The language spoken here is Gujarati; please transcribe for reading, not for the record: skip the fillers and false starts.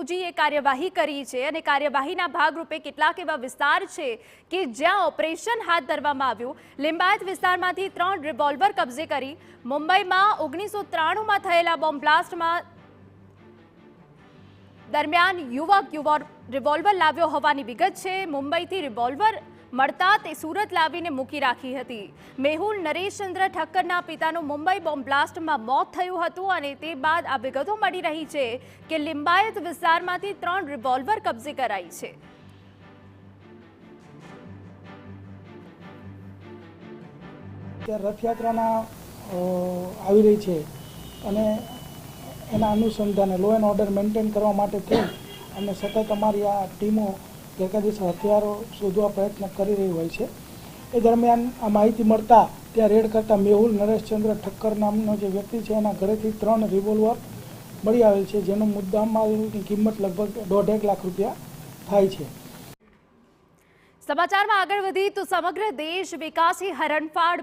યોજી કાર્યવાહી કરી છે અને કાર્યવાહીના ભાગરૂપે કેટલાક એવા વિસ્તાર છે કે જ્યાં ઓપરેશન હાથ ધરવામાં આવ્યું। લિંબાયત વિસ્તારમાંથી 3 રિવોલ્વર કબજે કરી। મુંબઈમાં 1993માં થયેલા બોમ્બ બ્લાસ્ટમાં દરમિયાન યુવક રિવોલ્વર લાવ્યો હોવાની વિગત છે। મુંબઈથી રિવોલ્વર મળતા તે સુરત લાવીને મૂકી રાખી હતી। મેહુલ નરેશચંદ્ર ઠક્કરના પિતાનું મુંબઈ બોમ્બ બ્લાસ્ટમાં મોત થયું હતું અને તે બાદ આ વિગતો મળી રહી છે કે લિંબાયત વિસ્તારમાંથી 3 રિવોલ્વર કબજે કરાઈ છે। રથયાત્રાના આવી રહી છે અને એના અનુસંધાને લો એન્ડ ઓર્ડર મેન્ટેન કરવા માટે થઈ અને સતત અમારી આ ટીમો ગેરકાયદેસર હથિયારો શોધવા પ્રયત્ન કરી રહી હોય છે। એ દરમિયાન આ માહિતી મળતા ત્યાં રેડ કરતા મેહુલ નરેશચંદ્ર ઠક્કર નામનો જે વ્યક્તિ છે એના ઘરેથી 3 રિવોલ્વર મળી આવેલ છે, જેનો મુદ્દામાલની કિંમત લગભગ 1.5 લાખ રૂપિયા થાય છે। સમાચારમાં આગળ વધી તો સમગ્ર દેશ વિકાસી હરણફાળ